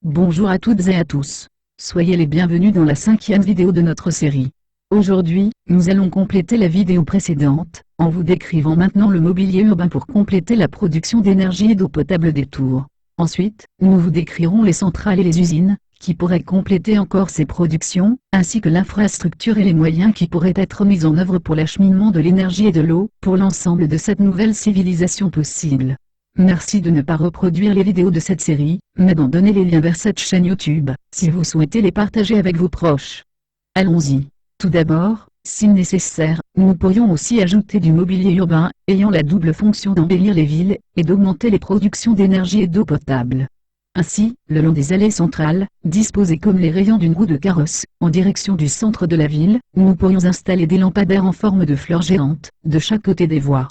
Bonjour à toutes et à tous. Soyez les bienvenus dans la 5e vidéo de notre série. Aujourd'hui, nous allons compléter la vidéo précédente, en vous décrivant maintenant le mobilier urbain pour compléter la production d'énergie et d'eau potable des tours. Ensuite, nous vous décrirons les centrales et les usines, qui pourraient compléter encore ces productions, ainsi que l'infrastructure et les moyens qui pourraient être mis en œuvre pour l'acheminement de l'énergie et de l'eau, pour l'ensemble de cette nouvelle civilisation possible. Merci de ne pas reproduire les vidéos de cette série, mais d'en donner les liens vers cette chaîne YouTube, si vous souhaitez les partager avec vos proches. Allons-y. Tout d'abord, si nécessaire, nous pourrions aussi ajouter du mobilier urbain, ayant la double fonction d'embellir les villes, et d'augmenter les productions d'énergie et d'eau potable. Ainsi, le long des allées centrales, disposées comme les rayons d'une roue de carrosse, en direction du centre de la ville, nous pourrions installer des lampadaires en forme de fleurs géantes, de chaque côté des voies.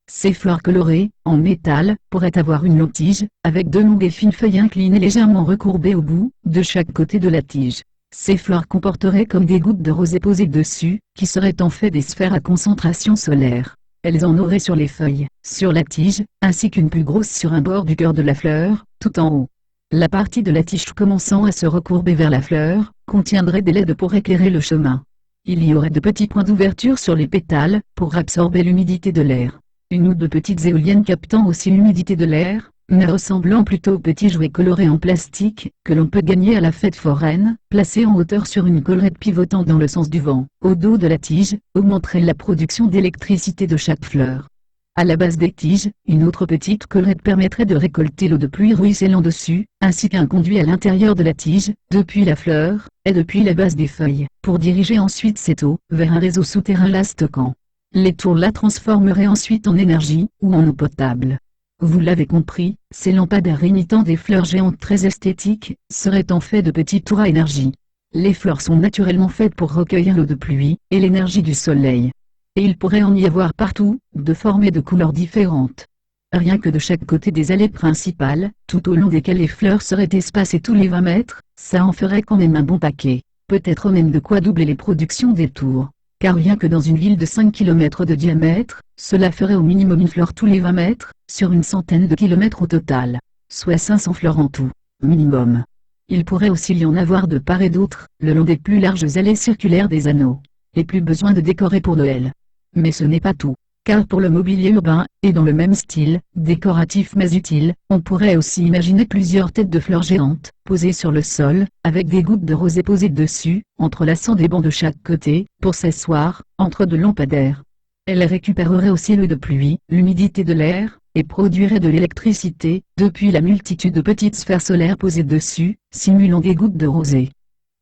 Ces fleurs colorées, en métal, pourraient avoir une longue tige, avec de longues et fines feuilles inclinées légèrement recourbées au bout, de chaque côté de la tige. Ces fleurs comporteraient comme des gouttes de rosée posées dessus, qui seraient en fait des sphères à concentration solaire. Elles en auraient sur les feuilles, sur la tige, ainsi qu'une plus grosse sur un bord du cœur de la fleur, tout en haut. La partie de la tige commençant à se recourber vers la fleur, contiendrait des LED pour éclairer le chemin. Il y aurait de petits points d'ouverture sur les pétales, pour absorber l'humidité de l'air. Une ou deux petites éoliennes captant aussi l'humidité de l'air, mais ressemblant plutôt aux petits jouets colorés en plastique, que l'on peut gagner à la fête foraine, placés en hauteur sur une collerette pivotant dans le sens du vent, au dos de la tige, augmenterait la production d'électricité de chaque fleur. À la base des tiges, une autre petite collerette permettrait de récolter l'eau de pluie ruisselant dessus, ainsi qu'un conduit à l'intérieur de la tige, depuis la fleur, et depuis la base des feuilles, pour diriger ensuite cette eau, vers un réseau souterrain la stockant. Les tours la transformeraient ensuite en énergie, ou en eau potable. Vous l'avez compris, ces lampadaires imitant des fleurs géantes très esthétiques, seraient en fait de petits tours à énergie. Les fleurs sont naturellement faites pour recueillir l'eau de pluie, et l'énergie du soleil. Et il pourrait en y avoir partout, de formes et de couleurs différentes. Rien que de chaque côté des allées principales, tout au long desquelles les fleurs seraient espacées tous les 20 mètres, ça en ferait quand même un bon paquet. Peut-être même de quoi doubler les productions des tours. Car rien que dans une ville de 5 km de diamètre, cela ferait au minimum une fleur tous les 20 mètres, sur une centaine de kilomètres au total. Soit 500 fleurs en tout, minimum. Il pourrait aussi y en avoir de part et d'autre, le long des plus larges allées circulaires des anneaux. Et plus besoin de décorer pour Noël. Mais ce n'est pas tout. Car pour le mobilier urbain, et dans le même style, décoratif mais utile, on pourrait aussi imaginer plusieurs têtes de fleurs géantes, posées sur le sol, avec des gouttes de rosée posées dessus, entrelaçant des bancs de chaque côté, pour s'asseoir, entre deux lampadaires. Elles récupéreraient aussi l'eau de pluie, l'humidité de l'air, et produiraient de l'électricité, depuis la multitude de petites sphères solaires posées dessus, simulant des gouttes de rosée.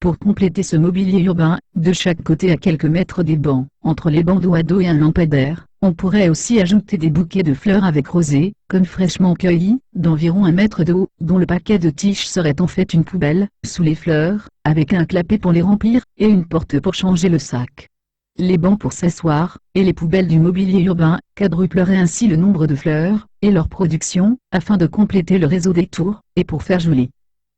Pour compléter ce mobilier urbain, de chaque côté à quelques mètres des bancs, entre les bancs dos à dos et un lampadaire, on pourrait aussi ajouter des bouquets de fleurs avec rosée, comme fraîchement cueillis, d'environ 1 mètre de haut, dont le paquet de tiges serait en fait une poubelle, sous les fleurs, avec un clapet pour les remplir, et une porte pour changer le sac. Les bancs pour s'asseoir, et les poubelles du mobilier urbain, quadrupleraient ainsi le nombre de fleurs, et leur production, afin de compléter le réseau des tours, et pour faire joli.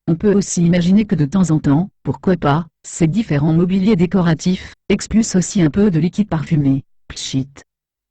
On peut aussi imaginer que de temps en temps, pourquoi pas, ces différents mobiliers décoratifs, expulsent aussi un peu de liquide parfumé, pchit.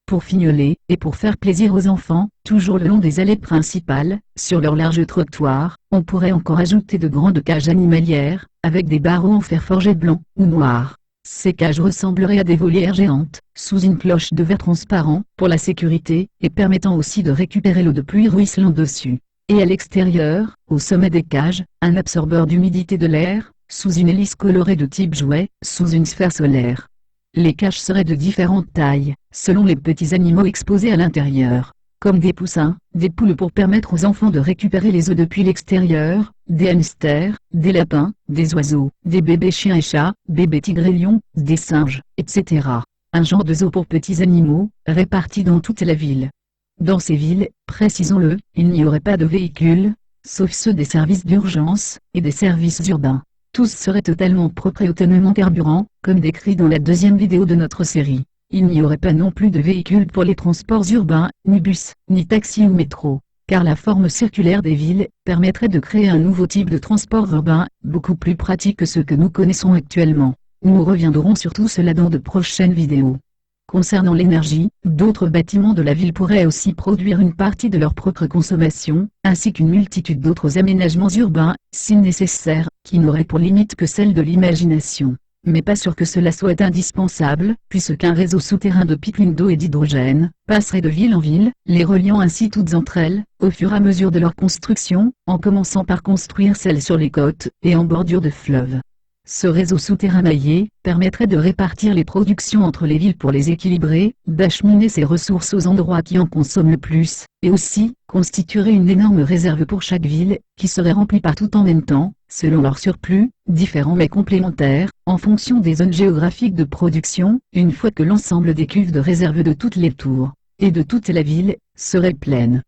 Pour fignoler, et pour faire plaisir aux enfants, toujours le long des allées principales, sur leur large trottoir, on pourrait encore ajouter de grandes cages animalières, avec des barreaux en fer forgé blanc, ou noir. Ces cages ressembleraient à des volières géantes, sous une cloche de verre transparent, pour la sécurité, et permettant aussi de récupérer l'eau de pluie ruisselant dessus. Et à l'extérieur, au sommet des cages, un absorbeur d'humidité de l'air, sous une hélice colorée de type jouet, sous une sphère solaire. Les cages seraient de différentes tailles, selon les petits animaux exposés à l'intérieur, comme des poussins, des poules pour permettre aux enfants de récupérer les œufs depuis l'extérieur, des hamsters, des lapins, des oiseaux, des bébés chiens et chats, bébés tigres et lions, des singes, etc. Un genre de zoo pour petits animaux, répartis dans toute la ville. Dans ces villes, précisons-le, il n'y aurait pas de véhicules, sauf ceux des services d'urgence, et des services urbains. Tous seraient totalement propres et autonomes en carburant, comme décrit dans la 2e vidéo de notre série. Il n'y aurait pas non plus de véhicules pour les transports urbains, ni bus, ni taxis ou métro, car la forme circulaire des villes permettrait de créer un nouveau type de transport urbain, beaucoup plus pratique que ceux que nous connaissons actuellement. Nous reviendrons sur tout cela dans de prochaines vidéos. Concernant l'énergie, d'autres bâtiments de la ville pourraient aussi produire une partie de leur propre consommation, ainsi qu'une multitude d'autres aménagements urbains, si nécessaires, qui n'auraient pour limite que celle de l'imagination. Mais pas sûr que cela soit indispensable, puisqu'un réseau souterrain de pipelines d'eau et d'hydrogène passerait de ville en ville, les reliant ainsi toutes entre elles, au fur et à mesure de leur construction, en commençant par construire celles sur les côtes et en bordure de fleuves. Ce réseau souterrain maillé permettrait de répartir les productions entre les villes pour les équilibrer, d'acheminer ces ressources aux endroits qui en consomment le plus, et aussi constituerait une énorme réserve pour chaque ville, qui serait remplie partout en même temps, selon leur surplus, différents mais complémentaires, en fonction des zones géographiques de production, une fois que l'ensemble des cuves de réserve de toutes les tours, et de toute la ville, serait pleine.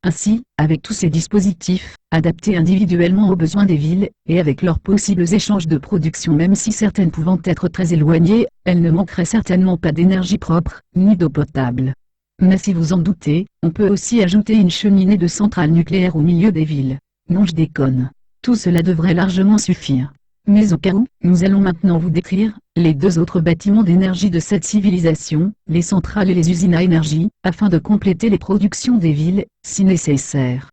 Ainsi, avec tous ces dispositifs, adaptés individuellement aux besoins des villes, et avec leurs possibles échanges de production même si certaines pouvant être très éloignées, elles ne manqueraient certainement pas d'énergie propre, ni d'eau potable. Mais si vous en doutez, on peut aussi ajouter une cheminée de centrales nucléaires au milieu des villes. Non, je déconne. Tout cela devrait largement suffire. Mais au cas où, nous allons maintenant vous décrire les deux autres bâtiments d'énergie de cette civilisation, les centrales et les usines à énergie, afin de compléter les productions des villes, si nécessaire.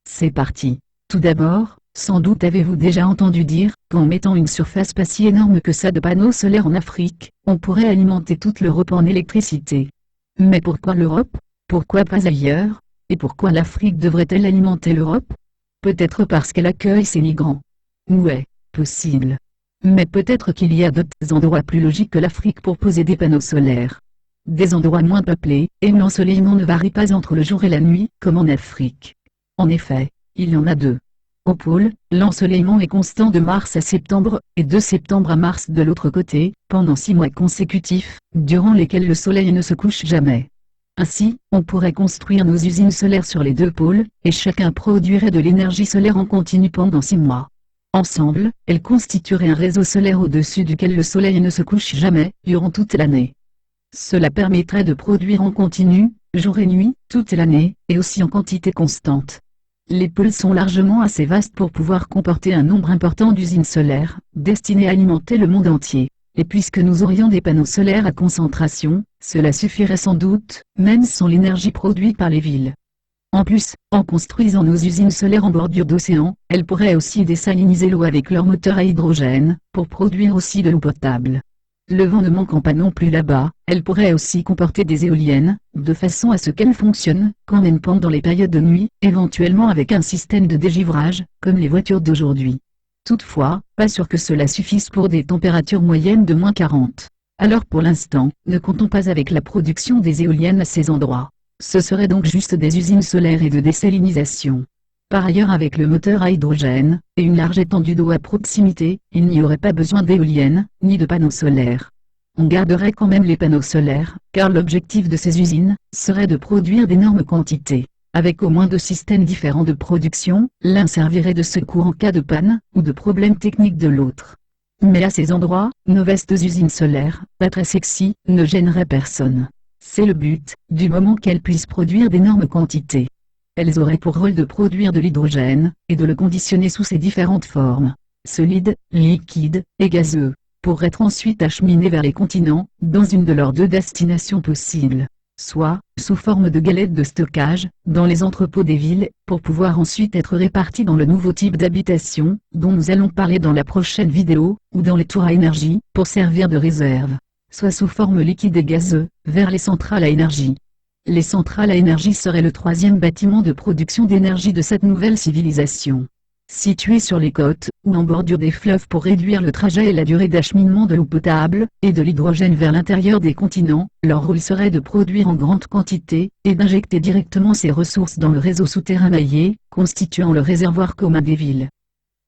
C'est parti. Tout d'abord, sans doute avez-vous déjà entendu dire qu'en mettant une surface pas si énorme que ça de panneaux solaires en Afrique, on pourrait alimenter toute l'Europe en électricité. Mais pourquoi l'Europe? Pourquoi pas ailleurs? Et pourquoi l'Afrique devrait-elle alimenter l'Europe? Peut-être parce qu'elle accueille ses migrants. Ouais, possible. Mais peut-être qu'il y a d'autres endroits plus logiques que l'Afrique pour poser des panneaux solaires. Des endroits moins peuplés, et où l'ensoleillement ne varie pas entre le jour et la nuit, comme en Afrique. En effet, il y en a deux. Au pôle, l'ensoleillement est constant de mars à septembre, et de septembre à mars de l'autre côté, pendant 6 mois consécutifs, durant lesquels le soleil ne se couche jamais. Ainsi, on pourrait construire nos usines solaires sur les deux pôles, et chacun produirait de l'énergie solaire en continu pendant 6 mois. Ensemble, elles constitueraient un réseau solaire au-dessus duquel le soleil ne se couche jamais, durant toute l'année. Cela permettrait de produire en continu, jour et nuit, toute l'année, et aussi en quantité constante. Les pôles sont largement assez vastes pour pouvoir comporter un nombre important d'usines solaires, destinées à alimenter le monde entier. Et puisque nous aurions des panneaux solaires à concentration, cela suffirait sans doute, même sans l'énergie produite par les villes. En plus, en construisant nos usines solaires en bordure d'océan, elles pourraient aussi désaliniser l'eau avec leur moteur à hydrogène, pour produire aussi de l'eau potable. Le vent ne manquant pas non plus là-bas, elles pourraient aussi comporter des éoliennes, de façon à ce qu'elles fonctionnent, quand même pendant les périodes de nuit, éventuellement avec un système de dégivrage, comme les voitures d'aujourd'hui. Toutefois, pas sûr que cela suffise pour des températures moyennes de -40. Alors pour l'instant, ne comptons pas avec la production des éoliennes à ces endroits. Ce serait donc juste des usines solaires et de désalinisation. Par ailleurs, avec le moteur à hydrogène, et une large étendue d'eau à proximité, il n'y aurait pas besoin d'éoliennes, ni de panneaux solaires. On garderait quand même les panneaux solaires, car l'objectif de ces usines serait de produire d'énormes quantités. Avec au moins 2 systèmes différents de production, l'un servirait de secours en cas de panne, ou de problème technique de l'autre. Mais à ces endroits, nos vastes usines solaires, pas très sexy, ne gêneraient personne. C'est le but, du moment qu'elles puissent produire d'énormes quantités. Elles auraient pour rôle de produire de l'hydrogène, et de le conditionner sous ses différentes formes, solide, liquide, et gazeux, pour être ensuite acheminé vers les continents, dans une de leurs 2 destinations possibles. Soit, sous forme de galettes de stockage, dans les entrepôts des villes, pour pouvoir ensuite être répartis dans le nouveau type d'habitation, dont nous allons parler dans la prochaine vidéo, ou dans les tours à énergie, pour servir de réserve. Soit sous forme liquide et gazeux, vers les centrales à énergie. Les centrales à énergie seraient le 3e bâtiment de production d'énergie de cette nouvelle civilisation. Situées sur les côtes, ou en bordure des fleuves pour réduire le trajet et la durée d'acheminement de l'eau potable, et de l'hydrogène vers l'intérieur des continents, leur rôle serait de produire en grande quantité, et d'injecter directement ces ressources dans le réseau souterrain maillé, constituant le réservoir commun des villes.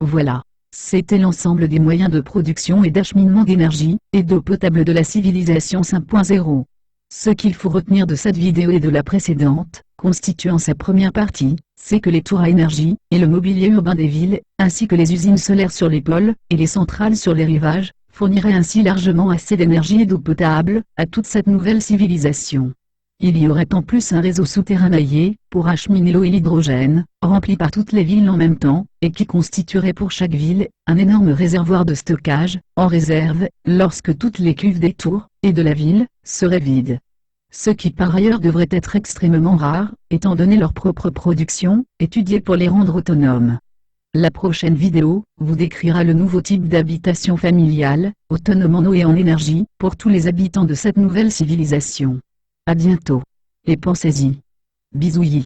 Voilà. C'était l'ensemble des moyens de production et d'acheminement d'énergie, et d'eau potable de la civilisation 5.0. Ce qu'il faut retenir de cette vidéo et de la précédente, constituant sa première partie, c'est que les tours à énergie, et le mobilier urbain des villes, ainsi que les usines solaires sur les pôles, et les centrales sur les rivages, fourniraient ainsi largement assez d'énergie et d'eau potable, à toute cette nouvelle civilisation. Il y aurait en plus un réseau souterrain maillé, pour acheminer l'eau et l'hydrogène, rempli par toutes les villes en même temps, et qui constituerait pour chaque ville, un énorme réservoir de stockage, en réserve, lorsque toutes les cuves des tours, et de la ville, seraient vides. Ce qui par ailleurs devrait être extrêmement rare, étant donné leur propre production, étudiée pour les rendre autonomes. La prochaine vidéo vous décrira le nouveau type d'habitation familiale, autonome en eau et en énergie, pour tous les habitants de cette nouvelle civilisation. À bientôt. Et pensez-y. Bisouillis.